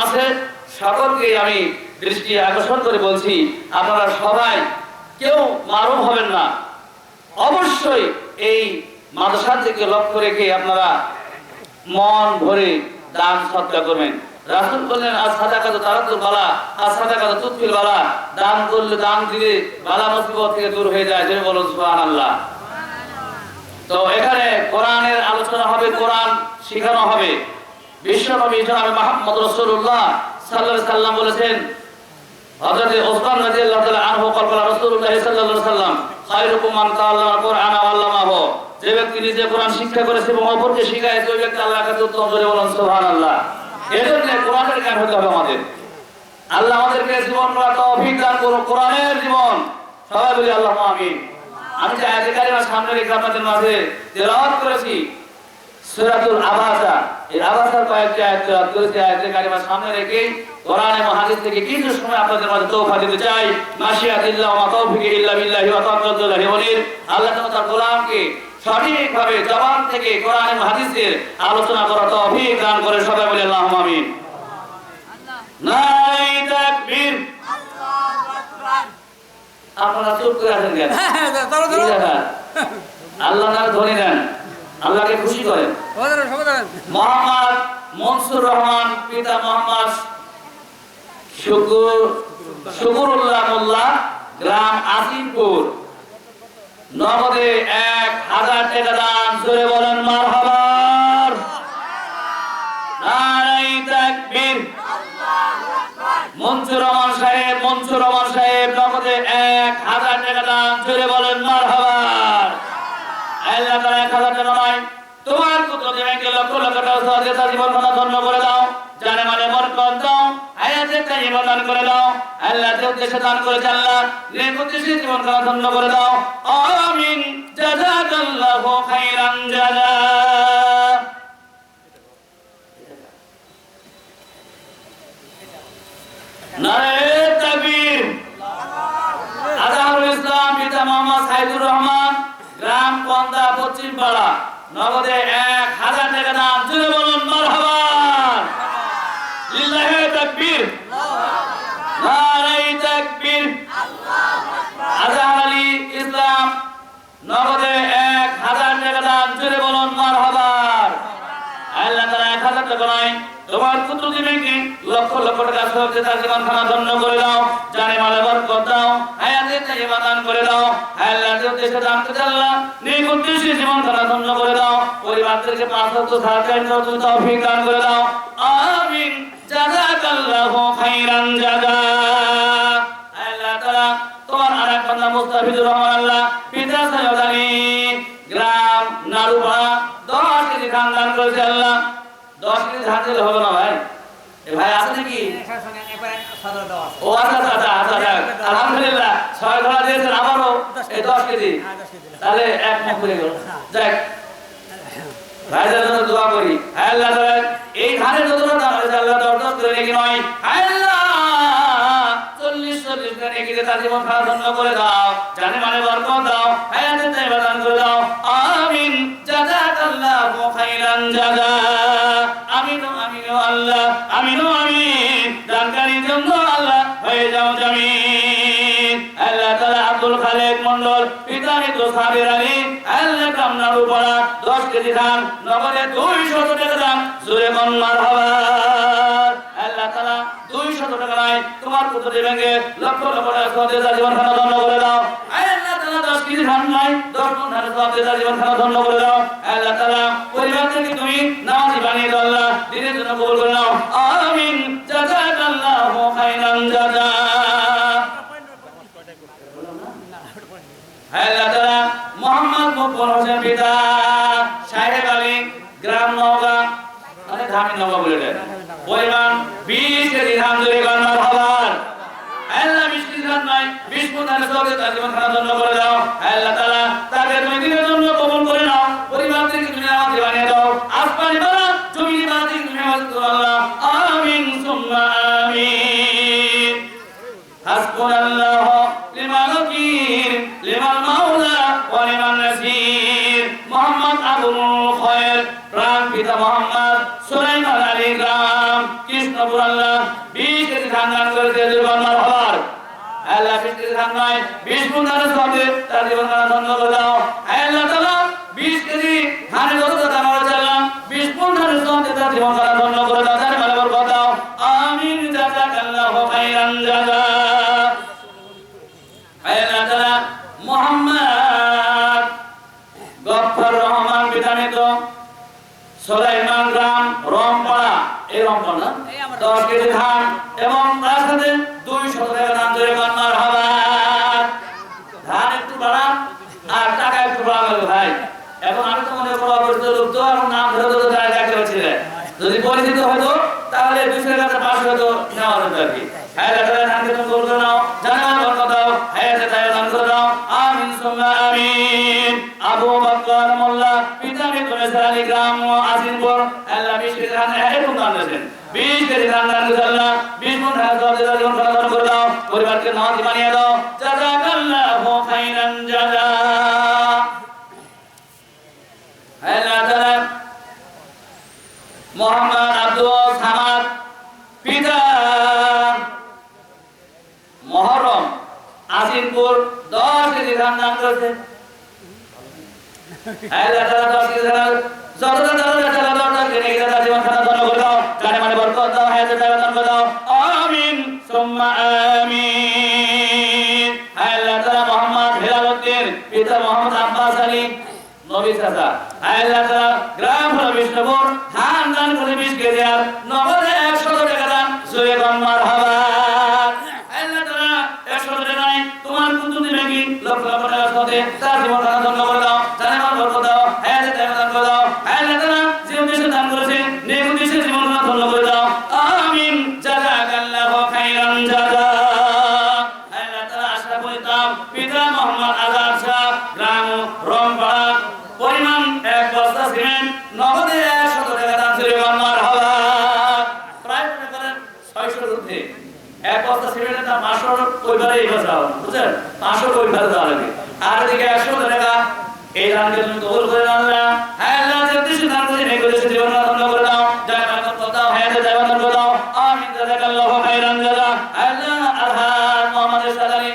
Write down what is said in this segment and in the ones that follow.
আছে সকলকে আমি দৃষ্টি আকর্ষণ করে বলছি, আপনারা সবাই কেউ মারুম হবেন না। অবশ্যই এই মাদ্রাসা থেকে লক্ষ্য রেখে আপনারা মন ভরে দান সদকা করবেন। রাসূল বললেন আস-সাদাকাতু তারাদ্দুল বালা, আস-সাদাকাতু তুতফিল বালা। দান করলে, দান দিলে বালা মুসিবত থেকে দূর হয়ে যায়। জোরে বলুন সুবহানাল্লাহ। তো এখানে কোরআনের আলোচনা হবে, কোরআন শেখানো হবে। বিশ্বনবী জনাবে মুহাম্মদ রাসূলুল্লাহ সাল্লাল্লাহু আলাইহি সাল্লাম বলেছেন, হযরত ওসমান রাদিয়াল্লাহু তাআলা আনহু ক্বালা রাসূলুল্লাহ সাল্লাল্লাহু আলাইহি সাল্লাম খায়রুকুম মান তাআল্লামাল কুরআন ওয়া আল্লামাহু। যে ব্যক্তি নিজে কোরআন শিক্ষা করেছে এবং অপরকে শিখায়, ওই ব্যক্তি আল্লাহর কাছে উত্তম। জোরে বলুন সুবহানাল্লাহ। এজন্য কোরআনের জ্ঞান হতে হবে আমাদের। আল্লাহ আমাদেরকে জীবন করার তৌফিক দান করুন, কোরআনের জীবন। সবাই বলি আল্লাহুম্মা আমিন। আমি যে আয়াতে কারিমা সামনে রেখে আপনাদের মাঝে তেলাওয়াত করেছি সূরাতুল আবাসা, এই আবাসার কয়েকটি আয়াত তেলাওয়াত করেছি। আয়াতে কারিমা সামনে রেখে কোরআন এবং হাদিস থেকে কিছু সময় আপনাদের মাঝে তৌফা দিতে চাই। মাশিয়াতিল্লাহ ওয়া তাওফিকি ইল্লা বিল্লাহি ওয়া তাওয়াক্কালতুল্লাহি ওয়ালির। আল্লাহ তাআলা গোলামকে সঠিকভাবে জবান থেকে কোরআন এবং হাদিসের আলোচনা করার তৌফিক দান করে। সবাই বলি আল্লাহুম্মা আমিন। নারে তাকবীর। আল্লাহু আকবার। আপনারা চুপ করে আছেন কেন? আল্লাহ নামে ধ্বনি দেন, আল্লাহকে খুশি করেন। মোহাম্মদ মনসুর রহমান, পিতা মোহাম্মদ শুকুরুল্লাহ মোল্লা, গ্রাম আসিমপুর, নগদে 1000 টাকা দান। জোরে বলেন মারহাবা। নারে তাকবীর। মনসুর রহমান সাহেব নগদে 1000 টাকা দান। জোরে বলেন মারহাবা। আল্লাহ তাআলা 1000 টাকা নয়, তোমার কুদরতে ব্যাংকে লক্ষ লক্ষ টাকা সহজে তার জীবনখানা ধন্য করে দাও। জানে মানে বরকত দাও, হায়াতে তাইয়্যিবা দান করে দাও। আল্লাহ যে উদ্দেশ্যে দান করেছে, আল্লাহ নেক উদ্দেশ্যে জীবনখানা ধন্য করে দাও। আমিন। জাযাকাল্লাহু খাইরান জাযা। নারে তাকবীর। আজহারুল ইসলাম, পিতা মোহাম্মদ সাইদুর রহমান, গ্রাম কন্দা পশ্চিম পাড়া, নগদে 1000 টাকা দান। জোরে বলুন মারহাবা। লিল্লাহি তাকবীর। নারে তাকবীর। আজহার আলী ইসলাম, নগদে 1000 টাকা দান। জোরে বলুন মারহাবা। আল্লাহ তাআলা 1000 টাকা নয়, তোমার কুদরতি ব্যাংকে লক্ষ লক্ষ টাকা সহজে তার জীবনখানা ধন্য করে দাও। জানে মালে বরকত দাও, হায়াতে তাইয়্যিবা দান করে দাও। আল্লাহ যে উদ্দেশ্যে দান করেছে, আল্লাহ নেক উদ্দেশ্যে জীবনখানা ধন্য করে দাও। পরিবারদেরকে 5 ওয়াক্ত সালাত কায়েমের তৌফিক দান করে দাও। আমিন। জাযাকাল্লাহু খাইরান জাযা। আল্লাহ তাআলা তোমার আরেক বান্দা মুস্তাফিজুর রহমান, আল্লাহ পিতা সৈয়দ আলী, গ্রাম নারুপাড়া, 10 কেজি ধান দান করেছে। আল্লাহ 10 কেজি ধান দিলে হবে না ভাই? এ ভাই আছে নাকি? ও আচ্ছা আচ্ছা আচ্ছা, আলহামদুলিল্লাহ 6 ধরা দিয়েছেন, আবারও এই 10 কেজি, তাহলে এক মুখ করে গেল। যাক, ভাইদের জন্য দোয়া করি। আল্লাহ তাআলা এই ধানের যত দাম আছে, আল্লাহ 10 করে নাকি নয়, আল্লাহ 40 করে নাকি তার জীবন খারাপ ধন্য করে দাও। জানে মানে বরকত দাও, হায়াতে তাইয়্যিবা দান করে দাও। আমিন। জাযাকাল্লাহু খাইরান জাযা। আমিন আমিন আল্লাহ, আমিন আমিন। দানকারীর জন্য আল্লাহ হয়ে যাও জামিন। আল্লাহ তাআলা আব্দুল খালেক মন্ডল, পিতা মৃত সাবির আলী, আল্লাহ কামনাড়ু পাড়া, 10 কেজি ধান, নগদে 200 টাকা দান। জোরে বল মারহাবা। আল্লাহ তাআলা 200 টাকা নাই, তোমার কুদরতি ব্যাংকে লক্ষ লক্ষ টাকা সহজে তার জীবনখানা ধন্য করে দাও। আল্লাহ তাআলা 10 কেজি ধান নাই, 10 মণ ধান সহজে তার জীবনখানা ধন্য করে দাও। আল্লাহ তাআলা পরিবার থেকে তুমি নামাজি বানিয়ে দাও, আল্লাহ দিনের জন্য কবুল করে নাও। আমিন। জাযাকাল্লাহু খাইরান জাযা। আল্লাহ তাআলা মোহাম্মদ মুকবল হোসেন, পিতা সাহেব আলী, গ্রাম নওগাঁ, মানে ধামি নওগাঁ বলে দেন, পরিমাণ 20 কেজি ধান। জোরে বল মারহাবা। আল্লাহ 20 কেজি ধান নাই, 20 মণ ধান সহজে তার জীবনখানা ধন্য করে দাও। আল্লাহ তাআলা তাকে তুমি দিনের জন্য কবুল করে নাও। পরিবার থেকে তুমি নামাজি বানিয়ে দাও। আসমানি বালা জমিনি বালা থেকে তুমি নামাজ করো আল্লাহ। আমিন সুম্মা আমিন। হাসবুনাল্লাহু লিমান ওয়াকিল, লিমান মাওলা ওয়া লিমান নাসির। মোহাম্মদ আবুল খায়ের, প্রাণ পিতা মোহাম্মদ সুলাইমান আলী, গ্রাম কৃষ্ণপুরা, আল্লাহ 20 কেজি ধান দান করেছে জীবন মারহাবা আল্লাহ 20 কেজি ধান নয় 20 গুণ ধানের সঙ্গে তার জীবন ধন্য করে দাও আল্লাহ তাআলা 20 কেজি ধানের যত দান করেছে আল্লাহ 20 গুণ ধানের সঙ্গে তার জীবন ধন্য করে দাও তার মানে বরকত দাও আমিন জাযাকাল্লাহু খাইরান জাযা আল্লাহ তাআলা মুহাম্মদ গফফার রহমান বিধানিত সুলাইমান গ্রাম রমপাড়া এই রমপাড়া 10 কেজি ধান এবং তার সাথে 200 টাকা দান করে মারহাবা ধান একটু বাড়ান আর টাকা একটু বাড়াবে ভাই এখন আমি তো মনে করব পরিচিত লোক তো আর নাম ধরে ধরে দাঁড়িয়ে থাকতে পারছি না যদি পরিচিত হতো তাহলে 200 টাকা পাস হতো নেওয়া হতো আর কি হ্যাঁ দাদা ধান কে তুমি বলতে নাও জানার বরকত দাও হ্যাঁ দাদা দান করে দাও আমিন সুম্মা আমিন আবু বকর মোল্লা পিতা মিত্র সারালি গ্রাম আজিমপুর আল্লাহ 20 কেজি ধান এরকম দান করেছেন 20 কেজি ধান দান করে আল্লাহ 20 গুণ ধান করে জীবন দান করে দাও পরিবারকে নাতি বানিয়ে দাও জাযাকাল্লাহু খাইরান জাযা আল্লাহ তাআলা মোহাম্মদ আব্দুল সামাদ পিতা মহরম আজিমপুর 10 কেজি ধান দান করেছে আল্লাহ তাআলা 10 কেজি ধান যত দাদা কেনে গিয়ে দাদা জীবন খানা ধন্য করে দাও জানে মানে বরকত দাও হায়াতে দান করে দাও আমিন সুম্মা আমিন আল্লাহ তাআলা মোহাম্মদ হেলালউদ্দিন পিতা মোহাম্মদ আব্বাস আলী নবী চাচা আল্লাহ তাআলা গ্রাম হলো বিষ্ণুপুর ধান দান করে 20 কেজি আর নগদে 100 টাকা দান জোরে গান মারহাবা আল্লাহ তাআলা 100 টাকা নাই তোমার কুতুব নেকি লক্ষ লক্ষ টাকা সাথে তার জীবন দান ধন্য করে দাও জানে আমার বরকত দাও হায়াতে দান করে দাও আল্লাহ তাআলা যে উদ্দেশ্যে দান করেছে নেক উদ্দেশ্যে জীবন দান ধন্য করে দাও আমিন জাযাকাল্লাহু খাইরান জাযা আল্লাহ তাআলা আশরাফ ইসলাম পিতা মোহাম্মদ আজাদ সাহেব গ্রাম রমপাড়া পরিমাণ 1 বস্তা সিমেন্ট নগদে 100 টাকা দান করে মারহাবা প্রায় মনে করেন 600 এর ঊর্ধ্বে 1 বস্তা সিমেন্টের দাম 500 কইবারেই বাঁচাও বুঝছেন 500 কইবার দাম লাগে আর এদিকে 100 টাকা এই দানকে তুমি কবুল করে নাও আল্লাহ হ্যাঁ আল্লাহ যে দেশে দান করে নেক দেশে জীবন দান করে দাও যার বরকত দাও হায়াতে জীবন দান করে দাও আমিন জাযাকাল্লাহু খাইরান জাযা আল্লাহ আলহার মোহাম্মদ সাল্লাল্লাহু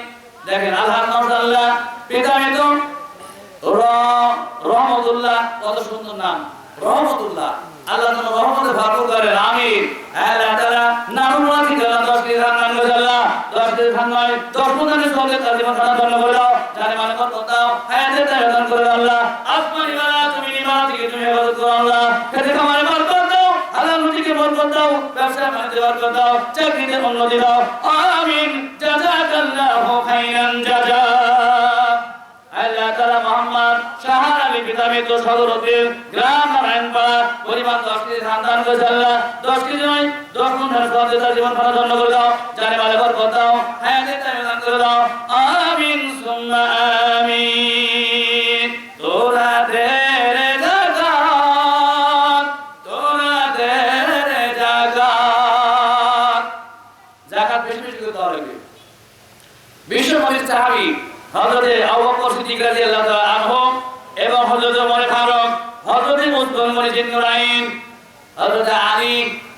দেখেন আলহার মাশাআল্লাহ পিতা মিত্র রহমতুল্লাহ কত সুন্দর নাম রহমতুল্লাহ আল্লাহ তোমার রহমতে ভরপুর করেন আমিন আল্লাহ তাআলা নামুল্লাহ কি জানা 10 কেজি ধান দান করে আল্লাহ 10 কেজি ধান নয় 10 গুণের সঙ্গে তার জীবন দান করে দাও জানে মানে বরকত দাও হায়াতে দান করে আল্লাহ আসমানি ওয়ালা তুমি নিমাত কি তুমি ইবাদত করো আল্লাহ খেতে খামারে বরকত দাও হালাল রুজিকে বরকত দাও ব্যবসা বাণিজ্যে বরকত দাও চাকরিতে উন্নতি দাও আমিন জাযাকাল্লাহু খাইরান জাযা আল্লাহ তাআলা মোহাম্মদ শাহার আলী পিতা মিত্র সদরউদ্দিন গ্রাম নারায়ণপাড়া পরিমাণ 10 কেজি ধান দান করেছে আল্লাহ 10 কেজি নয় 10 গুণ ধান করে তার জীবন খানা ধন্য করে দাও জানে মালে বরকত দাও হায়াতে দান করে দাও আমিন সুম্মা আমিন তোরা দে রে যাকাত বেশি বেশি করে দেওয়া লাগবে বিশ্ব নবীর সাহাবী হযরত আবু বকর সিদ্দিক রাদিয়াল্লাহু তাআলা আনহু এবং হযরত ওমর ফারুক হযরত উসমান গনি জিন্নুরাইন হযরত আলী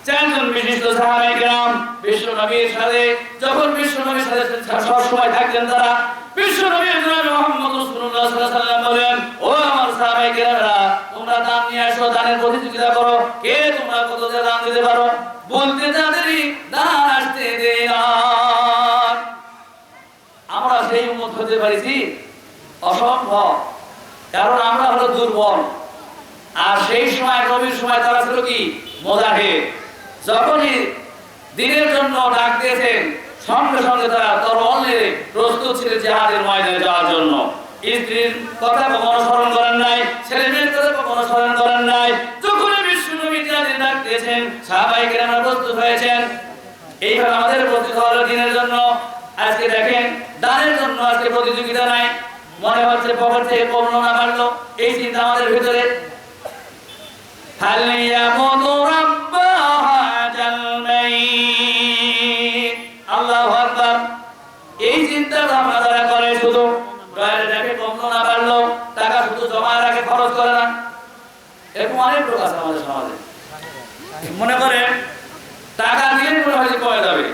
চারজন বিশিষ্ট সাহাবায়ে কেরাম বিশ্ব নবীর সাথে যখন বিশ্ব নবীর সাথে সব সময় থাকতেন তারা বিশ্ব নবী জনাব মুহাম্মদ রাসূলুল্লাহ সাল্লাল্লাহু আলাইহি ওয়াসাল্লাম বলেন ও আমার সাহাবায়ে কেরামরা তোমরা দান নিয়ে আসো দানের প্রতিযোগিতা করো কে তোমরা কত দান দিতে পারো বলতে তাদেরই দান আসতে দেয় না আমরা সেই উম্মত হতে পারিছি অসম্ভব কারণ আমরা হলো দুর্বল আর সেই সময় নবীর সময় তারা ছিল কি মুজাহিদ যখনই দিনের জন্য ডাক দিয়েছেন সঙ্গে সঙ্গে তারা তরবারি নিয়ে প্রস্তুত ছিলেন জিহাদের ময়দানে যাওয়ার জন্য স্ত্রীর কথা কখনো স্মরণ করেন নাই ছেলে মেয়ের কথা কখনো স্মরণ করেন নাই যখন বিশ্ব নবী জিহাদের ডাক দিয়েছেন সাহাবায়ে কেরামরা প্রস্তুত হয়েছেন এইভাবে আমাদের প্রস্তুত হওয়ার দিনের জন্য আজকে দেখেন দানের জন্য আজকে প্রতিযোগিতা নাই মনে হচ্ছে পকেট থেকে কমলো না বাড়লো এই চিন্তা আমাদের ভিতরে আল্লাহু আকবার এই চিন্তা ভাবনা তারা করে শুধু দেখে কমলো না বাড়লো টাকা শুধু জমা রাখে খরচ করে না এরকম অনেক লোক আছে আমাদের সমাজে মনে করে টাকা দিলে মনে হয় কমে যাবে।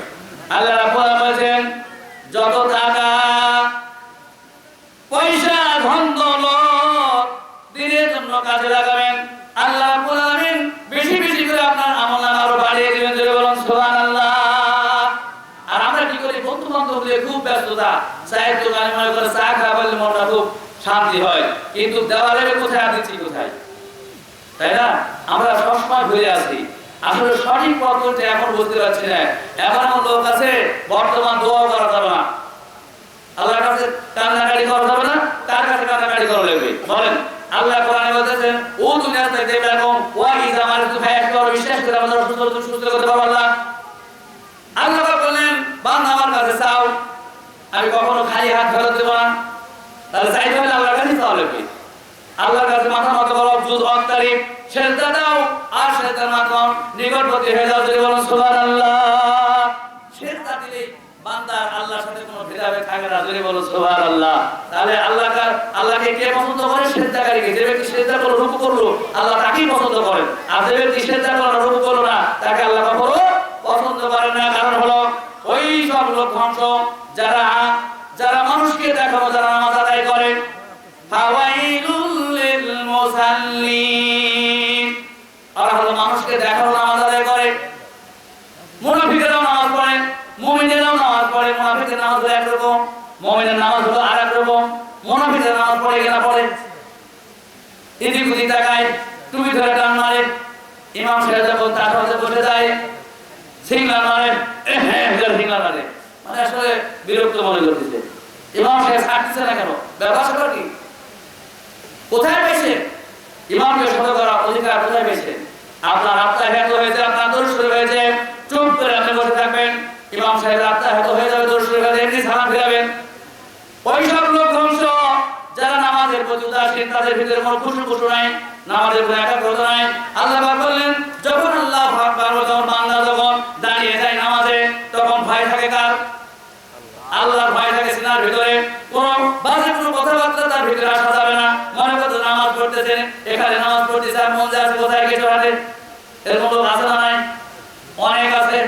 আল্লাহ রাব্বুল আলামিন বলেছেন যত টাকা পয়সা ধন দৌলত দিনের জন্য কাজে লাগাবেন, আল্লাহ রাব্বুল আলামিন বেশি বেশি করে আপনার আমলনামা আরো বাড়িয়ে দিবেন। জোরে বলুন সুবহানাল্লাহ। আর আমরা কি করি, বন্ধু বান্ধব নিয়ে খুব ব্যস্ততা, চায়ের দোকানে মনে করে চা খাওয়া বললে মনটা খুব শান্তি হয়, কিন্তু দেওয়ালের কোথায় দিচ্ছি কোথায়, তাই না? আমরা সবসময় ঘুরে আসি, আসলে সঠিক পথ করতে এখন বুঝতে পারছি না। এমন এমন লোক আছে বর্তমান দোয়া করা যাবে না, আল্লাহর কাছে কান্নাকাটি করা যাবে না, তার কাছে কান্নাকাটি করা লাগবে। বলেন আল্লাহ কোরআনে বলতেছেন ও দুনিয়া থেকে এরকম ওয়া ইযা মারিতু ফায়াশকুর, বিশ্বাস করে আমাদের সুস্থ করতে পারবো আল্লাহ। আল্লাহ বললেন বান্দা আমার কাছে চাও, আমি কখনো খালি হাত ফেরত দেব না। তাহলে চাইতে হলে আল্লাহর কাছে চাওয়া লাগবে। আল্লাহর কাছে মাথা নত করো, জুজ অত্তারিফ সেজদা দাও, আর সেজদার মাধ্যম নিকটবর্তী হয়ে যাও। যদি বলুন সুবহানাল্লাহ। সেজদা দিলে বান্দার আল্লাহর সাথে কোনো ভেদাভেদ থাকে না। যদি বলুন সুবহানাল্লাহ। তাহলে আল্লাহকে কে পছন্দ করে? সেজদাকারীকে। যে ব্যক্তি সেজদা করলো, রুকু করলো, আল্লাহ তাকেই পছন্দ করেন। আর যে ব্যক্তি সেজদা করলো, রুকু করলো না, তাকে আল্লাহ কখনো পছন্দ করেন না। কারণ হলো ওই সব লোক ধ্বংস যারা মানুষকে দেখাবো, যারা নামাজ আদায় করে। ফাওয়াইলুল লিল মুসাল্লিন, আর হলো মানুষকে দেখাবো নামাজ আদায় করে। মুনাফিকরাও নামাজ পড়ে, মুমিনেরাও নামাজ পড়ে। মুনাফিকের নামাজ হলো একরকম, মুমিনের নামাজ হলো আরেক রকম। মুনাফিকের নামাজ পড়ে কিনা পড়ে, এদিক ওদিক তাকায়, টুপি ধরে টান মারে। ইমাম সাহেব যখন তার হাতে বসে যায় সিগনাল মারে, সিগনাল মারে, মানে আসলে বিরক্ত মনে করতেছে। ইমাম সাহেব ছাড়তেছে না কেন? ব্যবসা কি কোথায় পেয়েছে? ইমামকে শত করা অধিকার কোথায় পেয়েছে? আপনার আত্মা হেত হয়েছে, আপনার দোষ শুরু হয়েছে, চুপ করে আপনি বসে থাকবেন। ইমাম সাহেব আত্মা হেত হয়ে যাবে, দোষ শুরু হয়ে যাবে, এমনি সালাম ফিরাবেন। ওইসব লোক ধ্বংস যারা নামাজের প্রতি উদাসীন, তাদের ভিতরে কোনো খুশু নাই, নামাজের প্রতি একাগ্রতা নাই। আল্লাহ পাক বললেন যখন আল্লাহ আকবার, যখন বান্দা যখন দাঁড়িয়ে যায় নামাজে, তখন ভয় থাকে কার? আল্লাহর ভয় থাকে সিনার ভিতরে। কোন বাজে কোনো কথাবার্তা তার ভিতরে আসা যাবে না। মনে করতে নামাজ পড়তেছে, এখানে নামাজ পড়তেছে আর মন যায় কোথায় গেছে হাতে, এরকম লোক আছে না? নাই, অনেক আছে।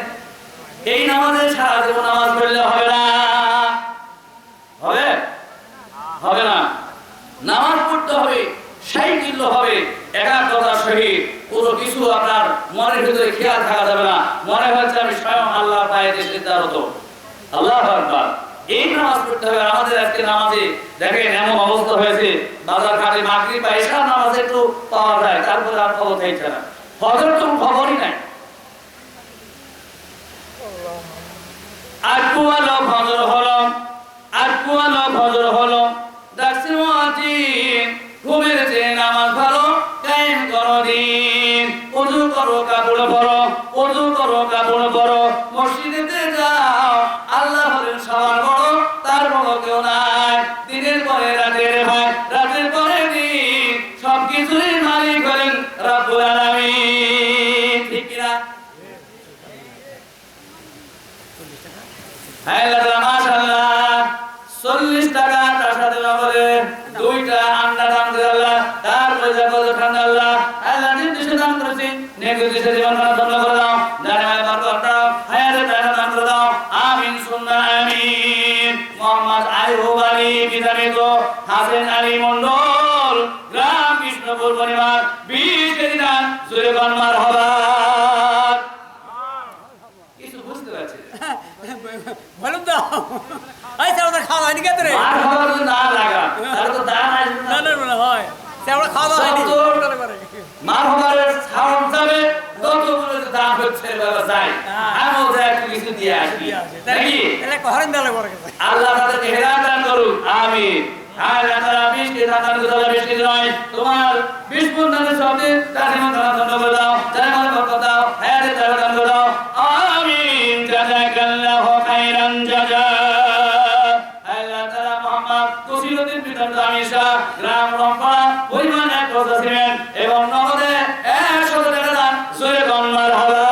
এই নামাজে সারা জীবন নামাজ পড়লে হবে না, হবে না। নামাজ পড়তে হবে, সেই কিল্ল হবে একাগ্রতার সহিত। কোনো কিছু আপনার মনের ভিতরে খেয়াল থাকা যাবে না, মনে হচ্ছে আমি স্বয়ং আল্লাহর পায়ে সিজদারত। আল্লাহু আকবার। এই নামাজ পড়তে হবে। আমাদের আজকে নামাজে দেখেন এমন অবস্থা হয়েছে, বাজার ঘাটে মাগরিব বা এশার নামাজে একটু পাওয়া যায়, তারপরে আর খবর থাকছে না। ফজর তো খবরই নাই। আকুয়ালো ফজর হলো, আকুয়ালো ফজর হলো, ডাকছে মুয়াজ্জিন, ঘুমের যে নামাজ ভালো, কায়েম করো দিন। ওযু করো, কাপড় পরো, ওযু করো, কাপড় পরো, মসজিদেতে যাও। আল্লাহ হলেন সবার বড়, তার বড় কেউ নাই। দিনের পরে রাতের ভাই, রাতের পরে দিন, সবকিছুরই মালিক হলেন রব্বুল আলামিন। ঠিক কিনা? মাশাআল্লাহ, 40 টাকা তার সাথে নগদে 2টা আন্ডা দান করে আল্লাহ, তার পয়সা কত ঠান্ডা আল্লাহ। আল্লাহ নির্দিষ্ট দান করেছি, নির্দিষ্ট জীবন ধন্য করে দাও, জানে বরকত দাও, হায়াতে দান করে দাও। আমিন সুন্নাহ আমিন। মোহাম্মদ আইয়ুব আলী বিদামিত হাসেন আলী মন্ডল, গ্রাম কৃষ্ণপুর, পরিবার 20 কেজি দান। জোরে বল মারহাবা। কিছু বুঝতে পারছি বলুন তো, এই সেটা খাওয়া হয়নি কেন রে? মারহাবা যদি না লাগা তাহলে তো দান আসবে না। না হয় সেটা খাওয়া হয়নি। মারহাবারের সাউন্ড যাবে, ততগুলো দান হচ্ছে বাবা যাই। আমি ওদের একটু কিছু দিয়ে আসি নাকি? এটা হরেন দালে করে গেছে। আল্লাহ তাদেরকে হেদায়েত দান করুন, আমিন। আল্লাহ তাআলা 20 কেজি দান করে দাও, 20 কেজি নয়, তোমার 20 গুণ দানের শব্দে তাদের মধ্যে দান করে দাও, যার মধ্যে বরকত দাও, হায়াতে দান করে দাও। আমিন। জাযাকাল্লাহু খাইরান জাযা। আল্লাহ তাআলা মোহাম্মদ তসিরউদ্দিন পিতার দামিশা, গ্রাম রংপাড়া, পরিমাণ 1 বছর সিমেন্ট এবং নগদে 100 টাকা দান। জোরে বল মারহাবা।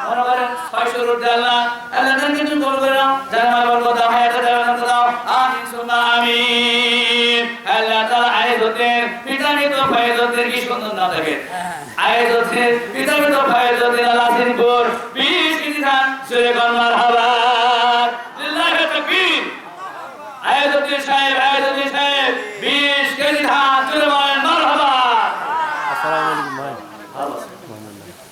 মনোবলের 600 রুটি আল্লাহ, আল্লাহ তাদেরকে কিছু কবুল করে নাও, যার মধ্যে বরকত দাও, হায়াতে দান করে দাও। আমিন সুন্নাহ আমিন। আল্লাহ তাআলা আয়াতের পিতানিত ফায়দাতের কি সুন্দর না দেখে। আয়োজনের পিতামিত ফায়জুদ্দিন আলাসিনপুর 20 কেজি ধান জোরে কোন মারহাবা লিল্লাহি তাকবীর আয়োজনের সাহেব 20 কেজি ধান জোরে বলেন মারহাবা আসসালামু আলাইকুম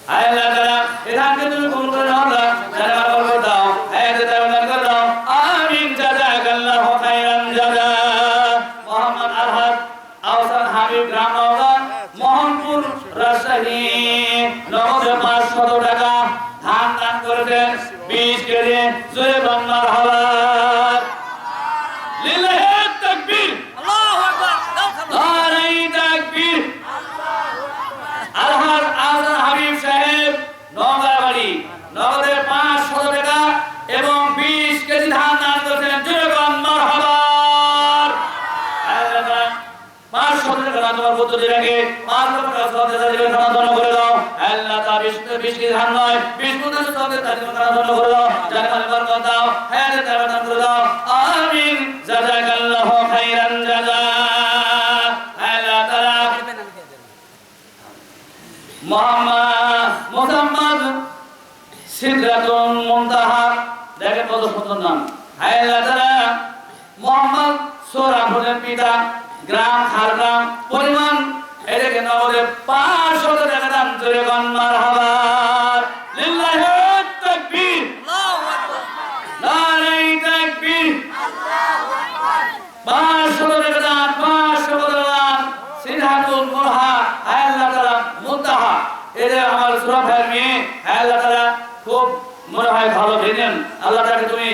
ভাই আল্লাহ তাআলা এই ধানকে তুমি কবুল করে নাও আল্লাহ জানে মার বরকত দাও আয়াতে তাওয়াক্কুল করে দাও আমিন জাযাকাল্লাহু খাইরান জাযা মোহাম্মদ আরহাদ আওসান হাবিব গ্রাম নওগাঁ মোহনপুর রাজশাহী নগদ 500 টাকা ধান দান করেছেন 20 কেজি জোরে বলেন মারহাবা লিল্লাহি তাকবীর আল্লাহু আকবার নারায়ে তাকবীর আলহাজ আওসান হাবিব সাহেব নওগাঁবাড়ি নগদে 500 টাকা এবং 20 কেজি ধান দান করেছেন জোরে বলেন মারহাবা আল্লাহ 500 টাকা তোমার পুত্র দিকে 5 লক্ষ টাকা সওয়াব দিবেন খানাদান করে দাও আল্লাহ তা 20 কেজি ধান নয় 20 পুত্র সওয়াব দিবেন খানাদান করে দাও জাকাত বরকত দাও হায়াতে তাবাদান করে দাও আমিন জাযাকাল্লাহু খাইরান জাযা আল্লাহ তাআলা মোহাম্মদ সিদরাতুল মুনতাহা দেখেন কত সুন্দর নাম আল্লাহ তাআলা মোহাম্মদ সোরাফুলের পিতা গ্রাম খারগ্রাম পরিমাণ এটাকে নগদে 500 টাকা দান করে বলেন মারহাবা লিল্লাহি তাকবীর আল্লাহু আকবার নারায়ে তাকবীর আল্লাহু আকবার 500 টাকা দান 500 টাকা দান সিদরাতুল মুনতাহা আল্লাহ তাআলা মুনতাহা এটা আমার সূরা ভাইয়ের মেয়ে আল্লাহ তাআলা খুব মনে হয় ভালো দিলেন আল্লাহ তাকে তুমি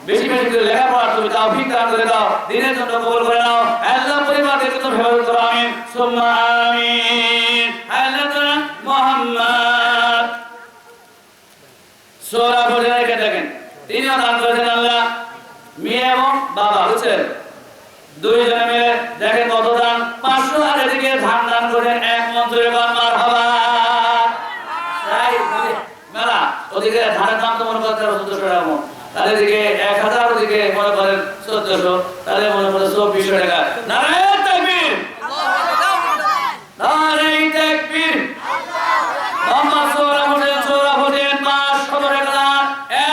বেশি বেশি করে লেখাপড়া তুমি তৌফিক দান করে দাও দিনের জন্য কবুল করে নাও আল্লাহ পরিবারকে তুমি হেফাজত করো আমিন সুম্মা আমিন আল্লাহ তাআলা মুহাম্মদ সূরা পড়ে দেখেন তিনিও দান করেছেন আল্লাহ মেয়ে এবং বাবা বুঝছেন দুইজনে মিলে দেখেন কত দান 500 আর এদিকে ধান দান করেন এক মন্ত্রে মারহাবা তাই মেলা ওদিকে ধানের দাম তো মনে করতে 1400 টাকা মন তাদের দিকে 1000 ওদিকে মনে করেন 1400 তাহলে মনে করেন 2400 টাকা নারায়ে তাকবীর নারায়ে তাকবীর মোহাম্মদ সোরা হোসেন 500 টাকা দান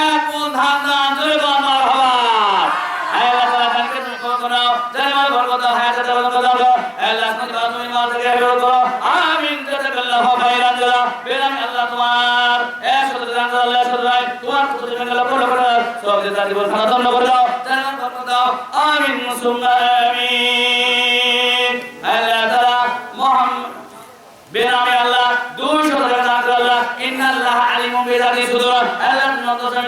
এক মন ধান দান জোরে বলেন মারহাবা আল্লাহ তাআলা তাকে তুমি কবুল করো জানে মাল বরকত দাও হায়াতে তাবাদান করে দাও আল্লাহ তুমি মাল থেকে হেফাজত করো আমিন জাযাকাল্লাহু খাইরান জাযা বেরামি আল্লাহ তোমার 100 টাকা দান আল্লাহ সদাই তোমার পুত্র জন্য আল্লাহ পড়া করে সব যে তাদের খানা দান করে দাও জানে মাল বরকত দাও আমিন সুম্মা আমিন আল্লাহ তাআলা মুহাম্মদ বেরামি আল্লাহ 200 টাকা দান করে আল্লাহ ইন্নাল্লাহা আলিমুম বিযাতি সুদূর আল্লাহ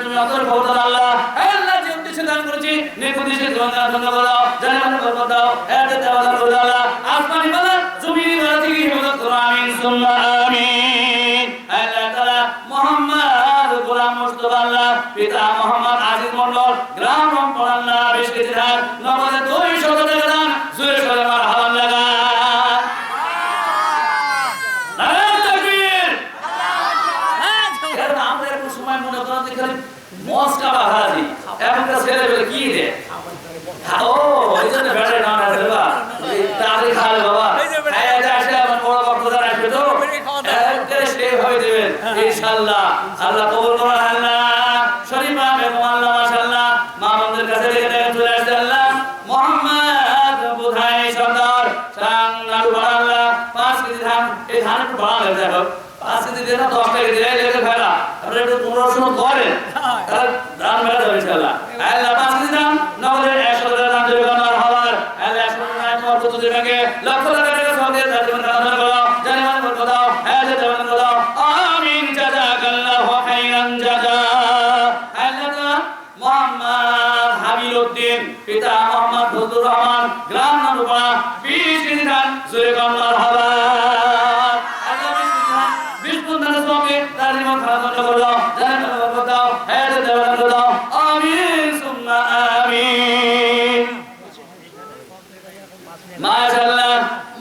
তুমি অন্তর খবর দাও আল্লাহ আল্লাহ যে উদ্দেশ্যে দান করেছি নেক উদ্দেশ্যে দান করে দাও জানে মাল বরকত দাও হায়াতে তাবাদান করে দাও আল্লাহ আসমানি বালা জমিনি বালা থেকে হেফাজত করো আমিন সুম্মা আমিন আল্লাহ তাআলা মুহাম্মদ গোলাম মুস্তাফা আল্লাহ পিতা মোহাম্মদ আজিজ মন্ডল গ্রাম রংপুর আল্লাহ 20 কেজি ধান নগদে 200 টাকা দান জোরে করে মারহাবা লাগা নারায়ে তাকবীর আল্লাহু আমরা একটু সময় মনে করেন যে খালি মস্কা বাহারি এখনকার ছেলে বলে কি রে ও এই জন্য বেড়ে না দেবা তাড়াতাড়ি খাবে বাবা হ্যাঁ আসলে আমার বড় বক্তা আসবে তো একদম সেভ হয়ে দেবেন ইনশাআল্লাহ আল্লাহ কবুল করুন আল্লাহ শরীফ এবং আল্লাহ মাশাআল্লাহ মা বন্ধুদের কাছে রেখে চলে আসছে আল্লাহ মোহাম্মদ বুধাই সর্দার সাংনাড়ু আল্লাহ 5 কেজি ধান এই ধান একটু বাড়া লাগে দেখো 5 কেজি দিয়ে 10 টাকা দিয়ে লেগে ফেলা আপনি একটু 1500 করেন তাহলে দান মেলা যাবে ইনশাআল্লাহ আল্লাহ 5 কেজি ধান নগদে 100 টাকা দান দেবে আমার হওয়ার আল্লাহ 100 টাকা তোমার পুত্র দেবে লক্ষ টাকা সব দিয়ে তাদের দান করো জানে মাল বরকত দাও হায়াতে তাবাদান করে দাও আমিন জাযাকাল্লাহু খাইরান জাযা আল্লাহ মোহাম্মদ হাবিল উদ্দিন পিতা মোহাম্মদ ফজলুর রহমান গ্রাম নানুপাড়া 20 কেজি ধান জোরে বলেন মারহাবা আল্লাহ 20 কেজি ধান 20 পুত্র সওয়াবে তাদের খানাদান করে দাও জানে মাল বরকত দাও হায়াতে তাবাদান করে দাও আমিন সুম্মা আমিন মাশাআল্লাহ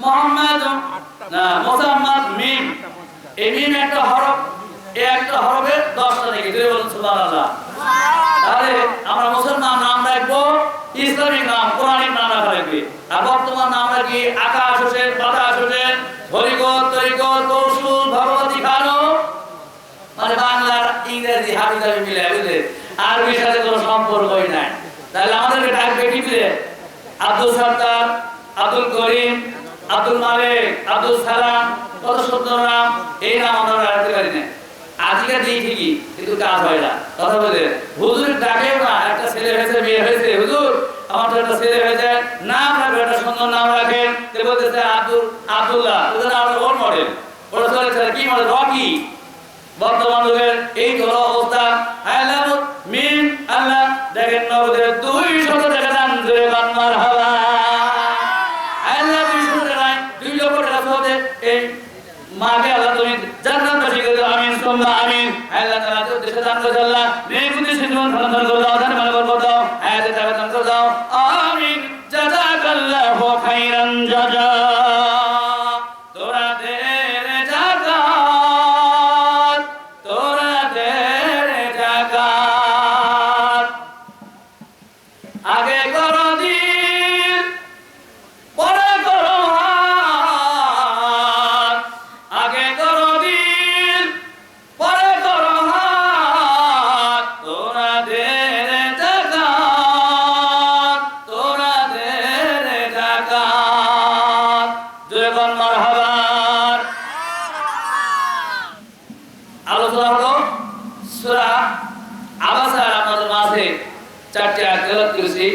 মোহাম্মদ মোসাম্মদ মিম এই মিম একটা হরফ এই একটা হরফের 10টা থেকে জোরে বলুন সুবহানাল্লাহ তাহলে আমরা মুসলমান নাম রাখবো ইসলামিক নাম কোরআনিক নাম রাখা লাগবে আর বর্তমান নাম রাখি আকাশ হোসেন বাতাস হোসেন হরিকত তরিকত কৌশল ভগবান হাতি যাবে মিলে বুঝলে আরবির সাথে কোনো সম্পর্কই নাই তাহলে আমাদেরকে ডাকবে কি দিলে আব্দুল সত্তার আব্দুল করিম আব্দুল মালিক আব্দুল সালাম কত সুন্দর নাম এই নাম আমরা রাখতে পারি না আজকে দিই ঠিকই কিন্তু কাজ হয় না কথা বলে হুজুর ডাকেও না একটা ছেলে হয়েছে মেয়ে হয়েছে হুজুর আমার তো একটা ছেলে হয়েছে নাম রাখবে একটা সুন্দর নাম রাখেন বলতেছে আব্দুল্লাহ আমরা ওর মডেল ওরা চলেছে কি মডেল রকি বর্তমান যুগের এই হলো অবস্থা আল্লাহ মিন আল্লাহ দেখেন নবদের 200 টাকা দান করে বান্নার হাওয়া আল্লাহ 200 টাকা 2 লক্ষ টাকা সহজে এই মাকে আল্লাহ তুমি জান্নাতবাসী করে দাও আমিন সুম্মা আমিন আল্লাহ তাআলা তো দেশে দান করে আল্লাহ নেকুতি জীবন ধারণ করে দাও দান মানে বরকত দাও আয়াতে টাকা দান করে দাও আমিন জাযাকাল্লাহু খাইরান জাযা তোরা দে রে জাকাত তোরা দে রে জাকাত আগে করো দিল পরে করো হাত আগে করো দিল পরে করো হাত তোরা দে রে জাকাত তোরা দে রে জাকাত জয় বল মারহাবা আলোচনা হলো সূরা আবাসার আপনাদের মাঝে 4টি আয়াত তেলাওয়াত করেছি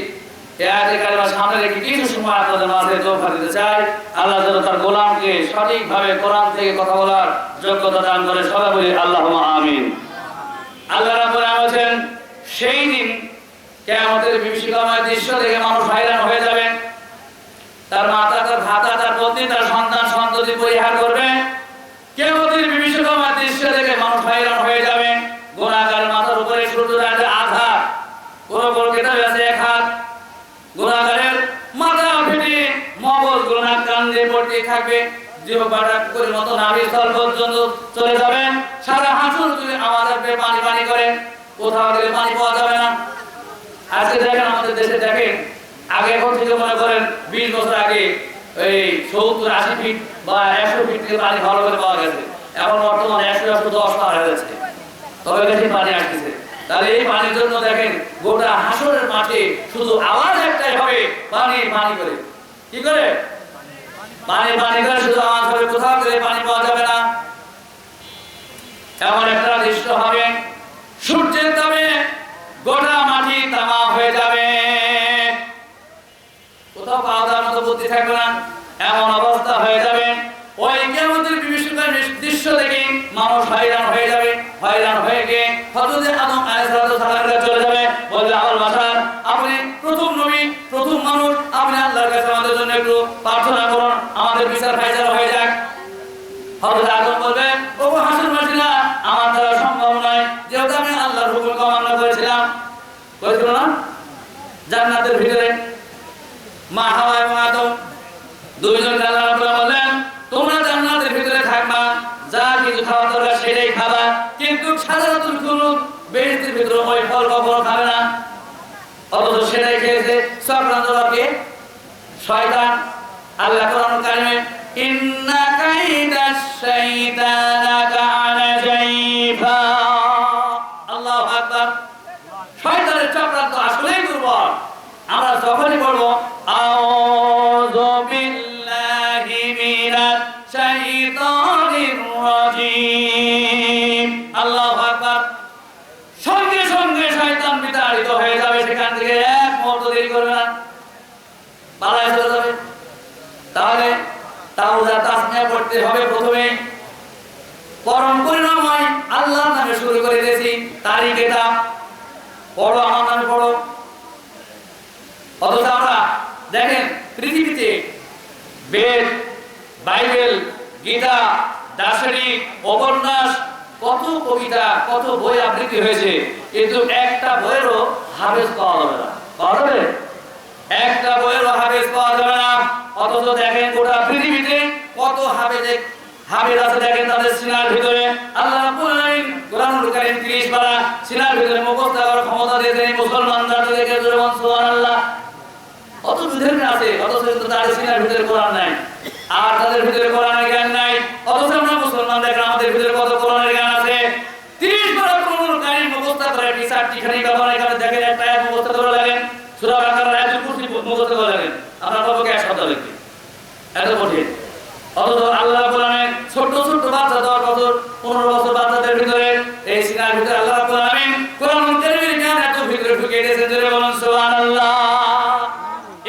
এই আয়াতের কারিমা সামনে রেখে কিছু সময় আপনাদের মাঝে তোফা দিতে চাই আল্লাহ যেন তার গোলামকে সঠিকভাবে কোরআন থেকে কথা বলার যোগ্যতা দান করে সবাই বলি আল্লাহুম্মা আমিন আল্লাহ রাব্বুল আলামিন বলেন সেই দিন কিয়ামতের বিভীষিকাময় দৃশ্য দেখে মানুষ হয়রান হয়ে যাবে তার মাতা তার ভাতা তার পত্নী তার সন্তান সন্ততি পরিহার করবে কিয়ামতের বিভীষিকাময় দৃশ্য দেখে মানুষ হয়রান হয়ে যাবে গুনাহগারের মাথার উপরে সূর্যের আঘাত কোন কোন কিতাবে আছে এক হাত গুনাহগারের মাথা ফেটে মগজ গুনাহ কান্দে পড়তে থাকবে জিহ্বাটা করে মতো নাভির স্থল পর্যন্ত চলে যাবে সারা হাসুর যদি আওয়াজ আসবে পানি পানি করে কোথাও গেলে পানি পাওয়া যাবে না আজকে দেখেন আমাদের দেশে দেখেন আগে এখন থেকে মনে করেন 20 বছর আগে এই 70-80 ফিট বা 100 ফিট থেকে পানি ভালো করে পাওয়া গেছে এখন বর্তমানে 100-110 পার হয়ে যাচ্ছে তবে বেশি পানি আসছে তাহলে এই পানির জন্য দেখেন গোটা হাসরের মাঠে শুধু আওয়াজ একটাই হবে পানি পানি করে কি করে পানি পানি করে শুধু আওয়াজ হবে কোথাও গেলে পানি পাওয়া যাবে না এমন একটা দৃশ্য হবে সূর্যের তাপে গোটা মাটি তামা হয়ে যাবে কোথাও পাওয়া যাওয়ার মতো বুদ্ধি থাকবে না এমন অবস্থা হয়ে যাবে ওই কিয়ামতের বিভীষিকার দৃশ্য দেখে মানুষ হয়রান হয়ে যাবে হয়রান হয়ে গিয়ে হযরত আদম আলাইহিস সালামের কাছে চলে যাবে বলবে আবুল বাশার আপনি প্রথম নবী প্রথম মানুষ আপনি আল্লাহর কাছে আমাদের জন্য একটু প্রার্থনা করুন আমাদের বিচার ফায়সালা হয়ে যাক হযরত আদম বলবে ওগো হাসরবাসীরা আমার দ্বারা সম্ভব নয় যেহেতু আমি আল্লাহর হুকুম অমান্য করেছিলাম না জান্নাতের ভিতরে মা হাওয়া এবং আদম দুইজন আল্লাহ রাব্বুল বলেন তোমরা জান্নাতের ভিতরে থাকবা যা কিছু খাওয়া দরকার সেটাই খাবা কিন্তু সাধারণত কোনো বেহেশতের ভিতরে ওই ফল কখনো খাবে না অথচ সেটাই খেয়েছে চক্রান্ত রবে শয়তান আল্লাহ কোরআন কারিমে ইন্না কাইদাশ শাইতানা কানা জাইফা আল্লাহু আকবার শয়তানের চক্রান্ত আসলেই দুর্বল আমরা যখনই বলবো আউযু বিল্লাহি মিনাশ শাইতানির রাজীম আল্লাহু আকবার সঙ্গে সঙ্গে শয়তান বিতাড়িত হয়ে যাবে সেখান থেকে এক মুহূর্ত দেরি করবে না পালায় চলে যাবে তাহলে তাওবা তাসমিয়া পড়তে হবে প্রথমে পরম করুণাময় আল্লাহর নামে শুরু করে দিয়েছি তারই কিতাব পড়ো আমার নামে পড়ো অথচ আমরা দেখেন পৃথিবীতে বেদ বাইবেল গীতা দার্শনিক উপন্যাস কত কবিতা কত বই আবৃত্তি হয়েছে কিন্তু একটা বইয়েরও হাফেজ পাওয়া যাবে না পাওয়া যাবে একটা বইয়েরও হাফেজ পাওয়া যাবে না অথচ দেখেন গোটা পৃথিবীতে কত হাফেজ আছে দেখেন তাদের সিনার ভিতরে আল্লাহ রাব্বুল আলামিন কোরআনুল কারীম 30 পারা সিনার ভিতরে মুখস্থ করার ক্ষমতা দিয়েছেন মুসলমান জাতিকে জোরে বলুন সুবহানাল্লাহ অত বিধর্মী আছে অথচ কিন্তু তাদের সিনার ভিতরে কোরআন নাই আর তাদের ভিতরে কোরআনের জ্ঞান নাই অথচ আমরা মুসলমান দেখেন আমাদের ভিতরে কত কোরআনের জ্ঞান আছে 30 পারা কোরআনুল কারীম মুখস্থ চারটি খানি কাবার এখানে দেখেন একটা আয়াত মুখস্থ করে লাগেন সূরা বাকারার আয়াতুল কুরসি মুখস্থ করে লাগেন আপনার বাবাকে এক সপ্তাহ লাগবে এত কঠিন অথচ আল্লাহ রাব্বুল আলামিন ছোট ছোট বাচ্চা 10 বছর 15 বছর বাচ্চাদের ভিতরে এই সিনার ভিতরে আল্লাহ রাব্বুল আলামিন কোরআন কারীমের জ্ঞান এত ভিতরে ঢুকিয়ে দিয়েছেন যে বলুন সুবহানাল্লাহ।